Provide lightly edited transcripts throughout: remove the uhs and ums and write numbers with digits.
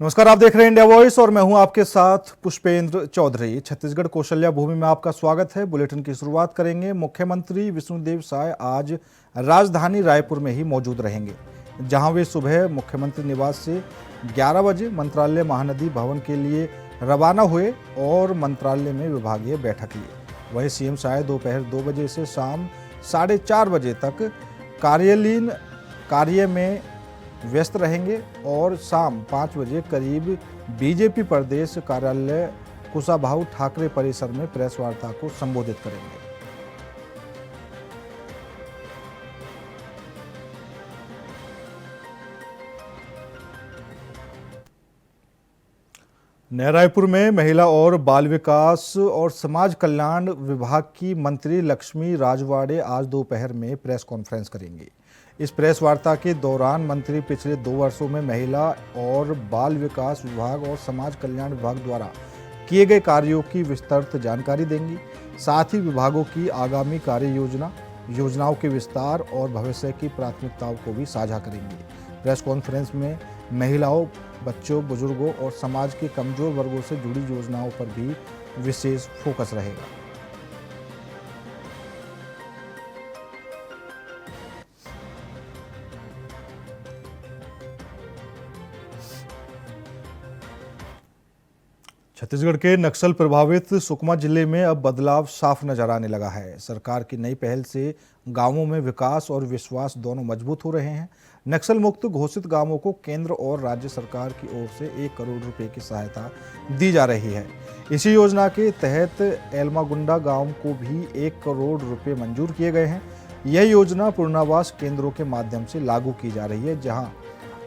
नमस्कार, आप देख रहे हैं इंडिया वॉइस और मैं हूं आपके साथ पुष्पेंद्र चौधरी। छत्तीसगढ़ कौशल्या भूमि में आपका स्वागत है। बुलेटिन की शुरुआत करेंगे। मुख्यमंत्री विष्णुदेव साय आज राजधानी रायपुर में ही मौजूद रहेंगे, जहां वे सुबह मुख्यमंत्री निवास से 11 बजे मंत्रालय महानदी भवन के लिए रवाना हुए और मंत्रालय में विभागीय बैठक ली। वहीं सीएम साय दोपहर 2 बजे से शाम 4:30 बजे तक कार्यालयीन कार्य में व्यस्त रहेंगे और शाम 5 बजे करीब बीजेपी प्रदेश कार्यालय कुशाभाऊ ठाकरे परिसर में प्रेस वार्ता को संबोधित करेंगे। नया रायपुर में महिला और बाल विकास और समाज कल्याण विभाग की मंत्री लक्ष्मी राजवाड़े आज दोपहर में प्रेस कॉन्फ्रेंस करेंगी। इस प्रेस वार्ता के दौरान मंत्री पिछले 2 वर्षों में महिला और बाल विकास विभाग और समाज कल्याण विभाग द्वारा किए गए कार्यों की विस्तृत जानकारी देंगी। साथ ही विभागों की आगामी कार्य योजनाओं के विस्तार और भविष्य की प्राथमिकताओं को भी साझा करेंगी। प्रेस कॉन्फ्रेंस में महिलाओं, बच्चों, बुजुर्गों और समाज के कमजोर वर्गों से जुड़ी योजनाओं पर भी विशेष फोकस रहेगा। छत्तीसगढ़ के नक्सल प्रभावित सुकमा जिले में अब बदलाव साफ नजर आने लगा है। सरकार की नई पहल से गांवों में विकास और विश्वास दोनों मजबूत हो रहे हैं। नक्सल मुक्त घोषित गांवों को केंद्र और राज्य सरकार की ओर से 1 करोड़ रुपए की सहायता दी जा रही है। इसी योजना के तहत एलमागुंडा गांव को भी 1 करोड़ रुपए मंजूर किए गए हैं। यह योजना पुनर्वास केंद्रों के माध्यम से लागू की जा रही है, जहाँ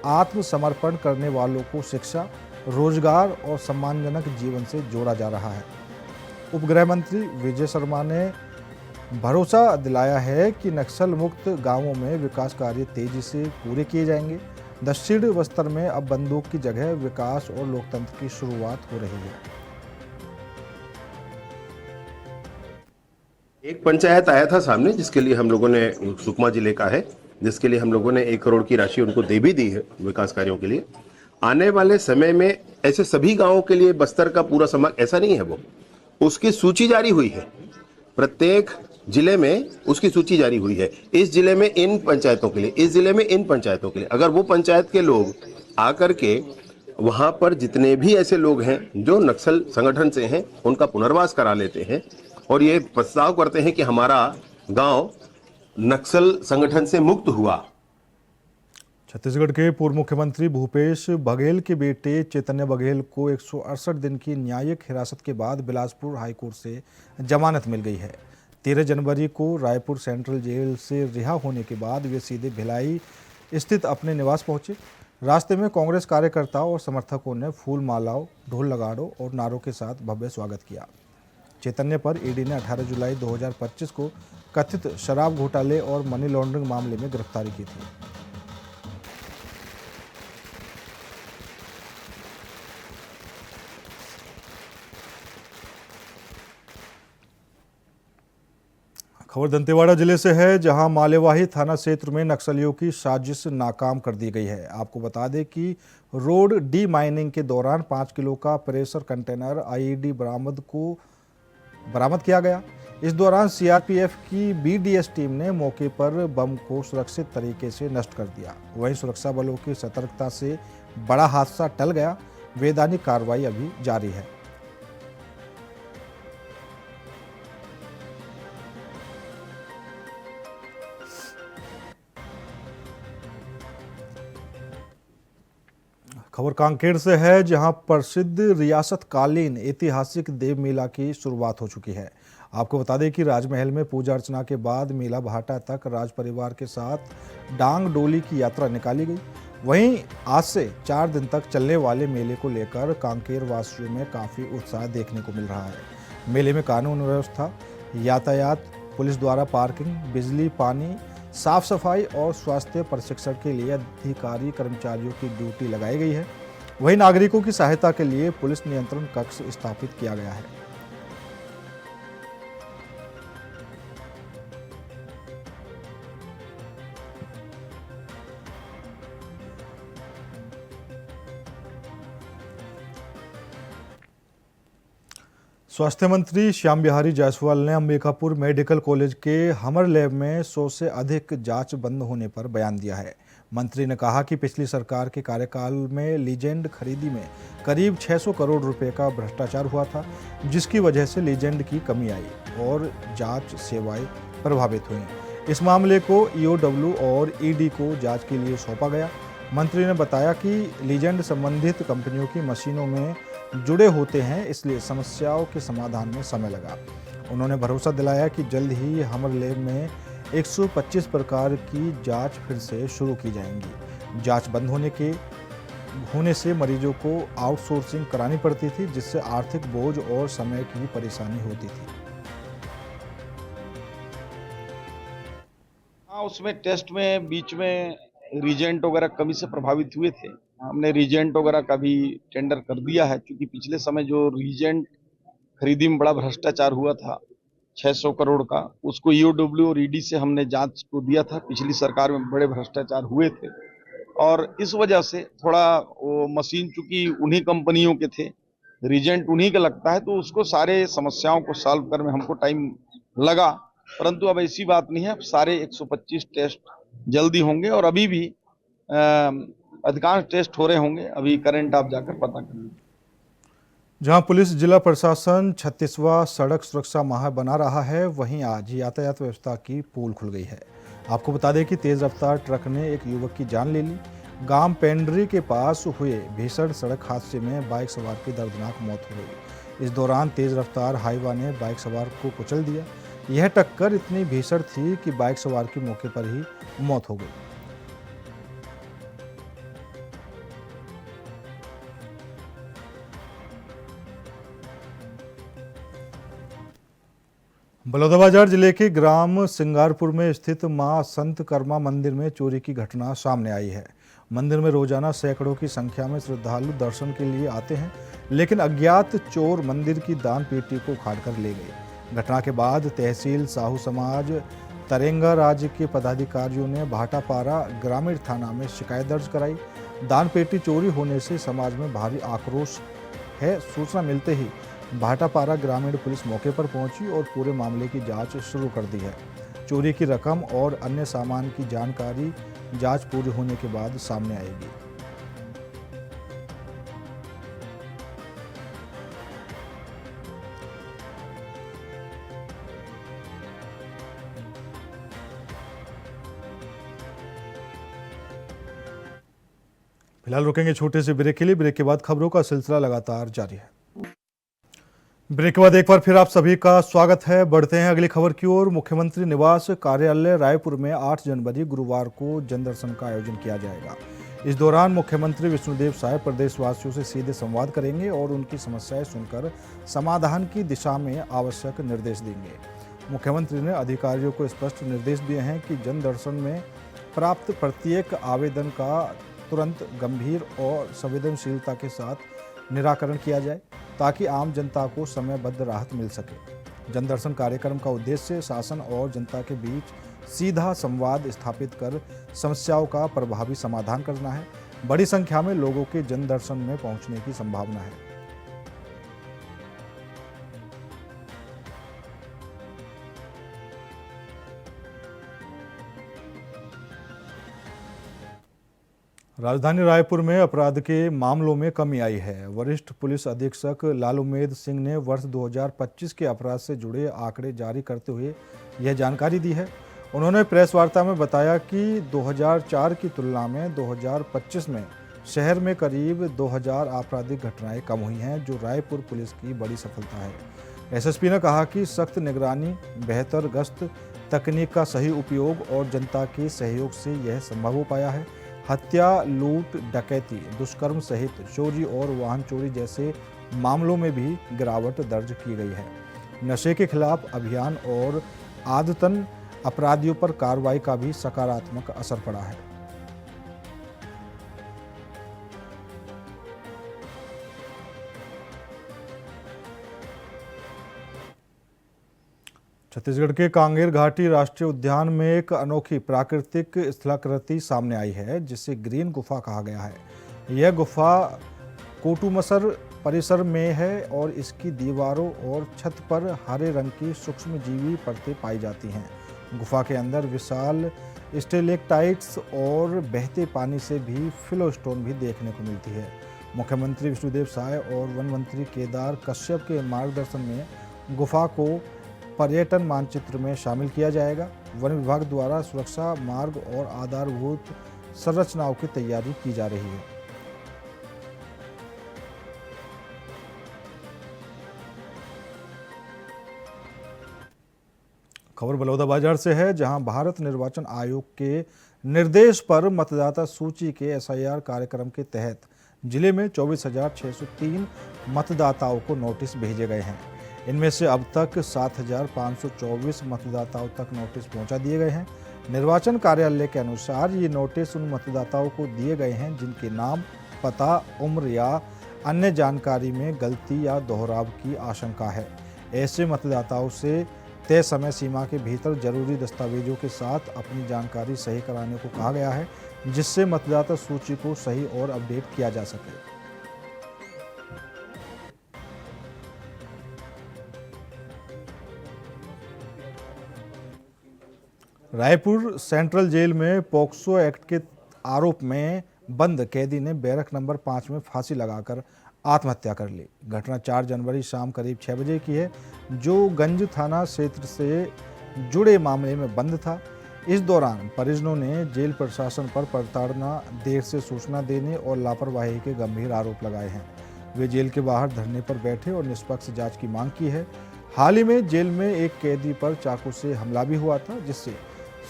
आत्मसमर्पण करने वालों को शिक्षा, रोजगार और सम्मानजनक जीवन से जोड़ा जा रहा है। उपगृह मंत्री विजय शर्मा ने भरोसा दिलाया है कि नक्सल मुक्त गांवों में विकास कार्य तेजी से पूरे किए जाएंगे। दक्षिण बस्तर में अब बंदूक की जगह विकास और लोकतंत्र की शुरुआत हो रही है। एक पंचायत आया था सामने, जिसके लिए हम लोगों ने, सुकमा जिले का है, जिसके लिए हम लोगों ने 1 करोड़ की राशि उनको दे भी दी है विकास कार्यों के लिए। आने वाले समय में ऐसे सभी गांवों के लिए बस्तर का पूरा समाज ऐसा नहीं है, वो उसकी सूची जारी हुई है। प्रत्येक जिले में उसकी सूची जारी हुई है। इस जिले में इन पंचायतों के लिए, इस जिले में इन पंचायतों के लिए, अगर वो पंचायत के लोग आकर के वहां पर जितने भी ऐसे लोग हैं जो नक्सल संगठन से हैं, उनका पुनर्वास करा लेते हैं और ये प्रस्ताव करते हैं कि हमारा गांव नक्सल संगठन से मुक्त हुआ। छत्तीसगढ़ के पूर्व मुख्यमंत्री भूपेश बघेल के बेटे चैतन्य बघेल को 168 दिन की न्यायिक हिरासत के बाद बिलासपुर हाईकोर्ट से जमानत मिल गई है। 13 जनवरी को रायपुर सेंट्रल जेल से रिहा होने के बाद वे सीधे भिलाई स्थित अपने निवास पहुंचे। रास्ते में कांग्रेस कार्यकर्ताओं और समर्थकों ने फूल मालाओं, ढोल नगाड़ों और नारों के साथ भव्य स्वागत किया। चैतन्य पर ईडी ने 18 जुलाई 2025 को कथित शराब घोटाले और मनी लॉन्ड्रिंग मामले में गिरफ्तारी की थी। खबर दंतेवाड़ा जिले से है, जहां मालेवाही थाना क्षेत्र में नक्सलियों की साजिश नाकाम कर दी गई है। आपको बता दें कि रोड डी माइनिंग के दौरान 5 किलो का प्रेशर कंटेनर आईईडी बरामद किया गया। इस दौरान सीआरपीएफ की बीडीएस टीम ने मौके पर बम को सुरक्षित तरीके से नष्ट कर दिया। वहीं सुरक्षा बलों की सतर्कता से बड़ा हादसा टल गया। वैधानिक कार्रवाई अभी जारी है। खबर कांकेर से है, जहां प्रसिद्ध रियासतकालीन ऐतिहासिक देव मेला की शुरुआत हो चुकी है। आपको बता दें कि राजमहल में पूजा अर्चना के बाद मेला भाटा तक राज परिवार के साथ डांग डोली की यात्रा निकाली गई। वहीं आज से 4 दिन तक चलने वाले मेले को लेकर कांकेर वासियों में काफ़ी उत्साह देखने को मिल रहा है। मेले में कानून व्यवस्था, यातायात, पुलिस द्वारा पार्किंग, बिजली, पानी, साफ सफाई और स्वास्थ्य प्रशिक्षण के लिए अधिकारी कर्मचारियों की ड्यूटी लगाई गई है। वहीं नागरिकों की सहायता के लिए पुलिस नियंत्रण कक्ष स्थापित किया गया है। स्वास्थ्य मंत्री श्याम बिहारी जायसवाल ने अंबिकापुर मेडिकल कॉलेज के हमर लैब में 100 से अधिक जांच बंद होने पर बयान दिया है। मंत्री ने कहा कि पिछली सरकार के कार्यकाल में लीजेंड खरीदी में करीब 600 करोड़ रुपए का भ्रष्टाचार हुआ था, जिसकी वजह से लीजेंड की कमी आई और जांच सेवाएं प्रभावित हुई। इस मामले को ईओडब्ल्यू और ईडी को जांच के लिए सौंपा गया। मंत्री ने बताया कि लीजेंड संबंधित कंपनियों की मशीनों में जुड़े होते हैं, इसलिए समस्याओं के समाधान में समय लगा। उन्होंने भरोसा दिलाया कि जल्द ही हमर लैब में 125 प्रकार की जांच फिर से शुरू की जाएंगी। जांच बंद होने से मरीजों को आउटसोर्सिंग करानी पड़ती थी, जिससे आर्थिक बोझ और समय की परेशानी होती थी। हाँ, उसमें टेस्ट में बीच में रीजेंट वगैरह कमी से प्रभावित हुए थे। हमने रीजेंट वगैरह का भी टेंडर कर दिया है, क्योंकि पिछले समय जो रीजेंट खरीदी में बड़ा भ्रष्टाचार हुआ था 600 करोड़ का, उसको ईओडब्ल्यू और ईडी से हमने जांच को दिया था। पिछली सरकार में बड़े भ्रष्टाचार हुए थे और इस वजह से थोड़ा वो मशीन चूंकि उन्हीं कंपनियों के थे, रीजेंट उन्हीं का लगता है, तो उसको सारे समस्याओं को सॉल्व करने में हमको टाइम लगा। परंतु अब ऐसी बात नहीं है, सारे 125 टेस्ट जल्दी होंगे और अभी भी अधिकांश टेस्ट हो रहे होंगे। अभी करंट आप जाकर पता कर लीजिए। जहां पुलिस जिला प्रशासन 36वां सड़क सुरक्षा माह बना रहा है, वहीं आज यातायात व्यवस्था की पोल खुल गई है। आपको बता दें कि तेज रफ्तार ट्रक ने एक युवक की जान ले ली। गांव पेंड्री के पास हुए भीषण सड़क हादसे में बाइक सवार की दर्दनाक मौत हो गई। इस दौरान तेज रफ्तार हाईवा ने बाइक सवार को कुचल दिया। यह टक्कर इतनी भीषण थी कि बाइक सवार की मौके पर ही मौत हो गई। बलौदाबाजार जिले के ग्राम सिंगारपुर में स्थित मां संत कर्मा मंदिर में चोरी की घटना सामने आई है। मंदिर में रोजाना सैकड़ों की संख्या में श्रद्धालु दर्शन के लिए आते हैं, लेकिन अज्ञात चोर मंदिर की दान पेटी को उखाड़कर ले गए। घटना के बाद तहसील साहू समाज तरेंगा राज्य के पदाधिकारियों ने भाटापारा ग्रामीण थाना में शिकायत दर्ज कराई। दान पेटी चोरी होने से समाज में भारी आक्रोश है। सूचना मिलते ही भाटापारा ग्रामीण पुलिस मौके पर पहुंची और पूरे मामले की जांच शुरू कर दी है। चोरी की रकम और अन्य सामान की जानकारी जांच पूरी होने के बाद सामने आएगी। फिलहाल रुकेंगे छोटे से ब्रेक के लिए। ब्रेक के बाद खबरों का सिलसिला लगातार जारी है। ब्रेक के बाद एक बार फिर आप सभी का स्वागत है। बढ़ते हैं अगली खबर की ओर। मुख्यमंत्री निवास कार्यालय रायपुर में 8 जनवरी गुरुवार को जनदर्शन का आयोजन किया जाएगा। इस दौरान मुख्यमंत्री विष्णुदेव साय प्रदेशवासियों से सीधे संवाद करेंगे और उनकी समस्याएं सुनकर समाधान की दिशा में आवश्यक निर्देश देंगे। मुख्यमंत्री ने अधिकारियों को स्पष्ट निर्देश दिए हैं कि जनदर्शन में प्राप्त प्रत्येक आवेदन का तुरंत गंभीर और संवेदनशीलता के साथ निराकरण किया जाए, ताकि आम जनता को समयबद्ध राहत मिल सके। जनदर्शन कार्यक्रम का उद्देश्य शासन और जनता के बीच सीधा संवाद स्थापित कर समस्याओं का प्रभावी समाधान करना है। बड़ी संख्या में लोगों के जनदर्शन में पहुंचने की संभावना है। राजधानी रायपुर में अपराध के मामलों में कमी आई है। वरिष्ठ पुलिस अधीक्षक लालूमेद सिंह ने वर्ष 2025 के अपराध से जुड़े आंकड़े जारी करते हुए यह जानकारी दी है। उन्होंने प्रेस वार्ता में बताया कि 2004 की तुलना में 2025 में शहर में करीब 2000 आपराधिक घटनाएं कम हुई हैं, जो रायपुर पुलिस की बड़ी सफलता है। एसएसपी ने कहा कि सख्त निगरानी, बेहतर गश्त, तकनीक का सही उपयोग और जनता के सहयोग से यह संभव हो पाया है। हत्या, लूट, डकैती, दुष्कर्म सहित चोरी और वाहन चोरी जैसे मामलों में भी गिरावट दर्ज की गई है। नशे के खिलाफ अभियान और आदतन अपराधियों पर कार्रवाई का भी सकारात्मक असर पड़ा है। छत्तीसगढ़ के कांगेर घाटी राष्ट्रीय उद्यान में एक अनोखी प्राकृतिक स्थलाकृति सामने आई है, जिसे ग्रीन गुफा कहा गया है। यह गुफा कोटुमसर परिसर में है और इसकी दीवारों और छत पर हरे रंग की सूक्ष्मजीवी परतें पाई जाती हैं। गुफा के अंदर विशाल स्टेलेक्टाइट्स और बहते पानी से भी फिलोस्टोन भी देखने को मिलती है। मुख्यमंत्री विष्णुदेव साय और वन मंत्री केदार कश्यप के मार्गदर्शन में गुफा को पर्यटन मानचित्र में शामिल किया जाएगा। वन विभाग द्वारा सुरक्षा मार्ग और आधारभूत संरचनाओं की तैयारी की जा रही है। खबर बलौदाबाजार से है, जहां भारत निर्वाचन आयोग के निर्देश पर मतदाता सूची के एसआईआर कार्यक्रम के तहत जिले में 24,603 मतदाताओं को नोटिस भेजे गए हैं। इनमें से अब तक 7,524 मतदाताओं तक नोटिस पहुंचा दिए गए हैं। निर्वाचन कार्यालय के अनुसार ये नोटिस उन मतदाताओं को दिए गए हैं जिनके नाम, पता, उम्र या अन्य जानकारी में गलती या दोहराव की आशंका है। ऐसे मतदाताओं से तय समय सीमा के भीतर जरूरी दस्तावेजों के साथ अपनी जानकारी सही कराने को कहा गया है, जिससे मतदाता सूची को सही और अपडेट किया जा सके। रायपुर सेंट्रल जेल में पॉक्सो एक्ट के आरोप में बंद कैदी ने बैरक नंबर 5 में फांसी लगाकर आत्महत्या कर ली। घटना 4 जनवरी शाम करीब 6 बजे की है, जो गंज थाना क्षेत्र से जुड़े मामले में बंद था। इस दौरान परिजनों ने जेल प्रशासन पर प्रताड़ना, देर से सूचना देने और लापरवाही के गंभीर आरोप लगाए हैं। वे जेल के बाहर धरने पर बैठे और निष्पक्ष जांच की मांग की है। हाल ही में जेल में एक कैदी पर चाकू से हमला भी हुआ था, जिससे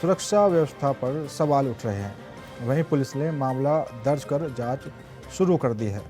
सुरक्षा व्यवस्था पर सवाल उठ रहे हैं। वहीं पुलिस ने मामला दर्ज कर जांच शुरू कर दी है।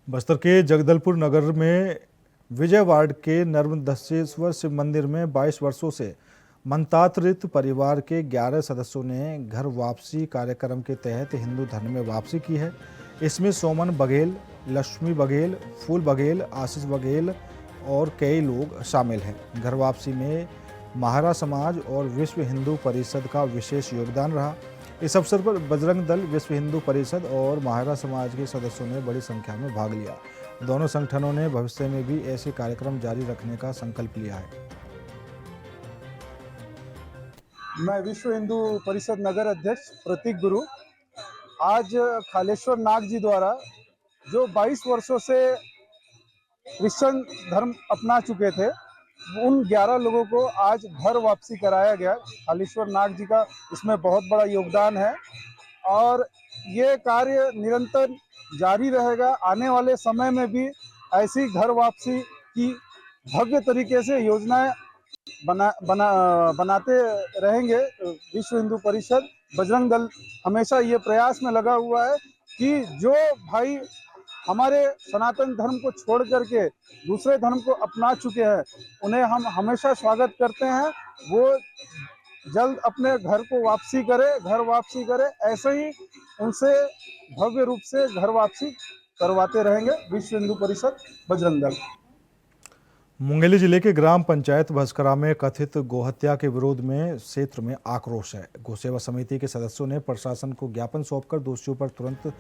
बस्तर के जगदलपुर नगर में विजय वार्ड के नर्मदस्सेश्वर शिव मंदिर में 22 वर्षों से मंतांतरित परिवार के 11 सदस्यों ने घर वापसी कार्यक्रम के तहत हिंदू धर्म में वापसी की है। इसमें सोमन बघेल, लक्ष्मी बघेल, फूल बघेल, आशीष बघेल और कई लोग शामिल हैं। घर वापसी में महारा समाज और विश्व हिंदू परिषद का विशेष योगदान रहा। इस अवसर पर बजरंग दल, विश्व हिंदू परिषद और महारा समाज के सदस्यों ने बड़ी संख्या में भाग लिया। दोनों संगठनों ने भविष्य में भी ऐसे कार्यक्रम जारी रखने का संकल्प लिया है। मैं विश्व हिंदू परिषद नगर अध्यक्ष प्रतीक गुरु आज खालेश्वर नाग जी द्वारा जो 22 वर्षों से क्रिश्चियन धर्म अपना चुके थे, उन 11 लोगों को आज घर वापसी कराया गया। खालेश्वर नाग जी का इसमें बहुत बड़ा योगदान है और ये कार्य निरंतर जारी रहेगा। आने वाले समय में भी ऐसी घर वापसी की भव्य तरीके से योजनाएं बनाते रहेंगे। विश्व हिंदू परिषद, बजरंग दल हमेशा ये प्रयास में लगा हुआ है कि जो भाई हमारे सनातन धर्म को छोड़ करके दूसरे धर्म को अपना चुके हैं, उन्हें हम हमेशा स्वागत करते हैं। वो जल्द अपने घर को वापसी करे। ऐसे ही उनसे भव्य रूप से घर वापसी करवाते रहेंगे विश्व हिंदू परिषद, बजरंग दल। मुंगेली जिले के ग्राम पंचायत भस्करा में कथित गोहत्या के विरोध में क्षेत्र में आक्रोश है। गौसेवा समिति के सदस्यों ने प्रशासन को ज्ञापन सौंपकर दोषियों पर तुरंत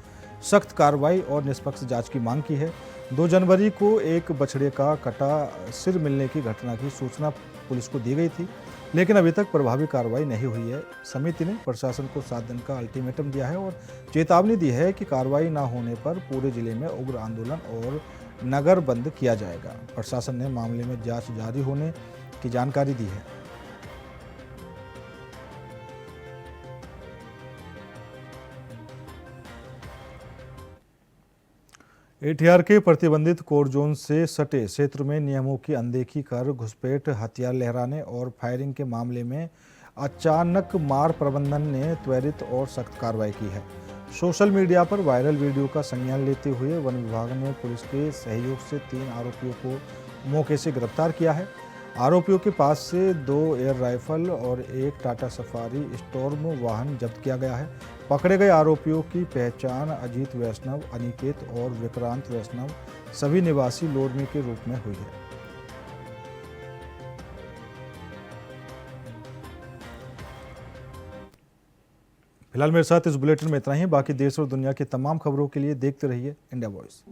सख्त कार्रवाई और निष्पक्ष जांच की मांग की है। 2 जनवरी को एक बछड़े का कटा सिर मिलने की घटना की सूचना पुलिस को दी गई थी, लेकिन अभी तक प्रभावी कार्रवाई नहीं हुई है। समिति ने प्रशासन को 7 दिन का अल्टीमेटम दिया है और चेतावनी दी है कि कार्रवाई न होने पर पूरे जिले में उग्र आंदोलन और नगर बंद किया जाएगा। प्रशासन ने मामले में जांच जारी होने की जानकारी दी है। एटीआर के प्रतिबंधित कोर जोन से सटे क्षेत्र में नियमों की अनदेखी कर घुसपैठ, हथियार लहराने और फायरिंग के मामले में अचानक मार प्रबंधन ने त्वरित और सख्त कार्रवाई की है। सोशल मीडिया पर वायरल वीडियो का संज्ञान लेते हुए वन विभाग ने पुलिस के सहयोग से 3 आरोपियों को मौके से गिरफ्तार किया है। आरोपियों के पास से 2 एयर राइफल और 1 टाटा सफारी स्टॉर्म वाहन जब्त किया गया है। पकड़े गए आरोपियों की पहचान अजीत वैष्णव, अनिकेत और विक्रांत वैष्णव, सभी निवासी लोरमी के रूप में हुई है। फिलहाल मेरे साथ इस बुलेटिन में इतना ही। बाकी देश और दुनिया की तमाम खबरों के लिए देखते रहिए इंडिया वॉइस।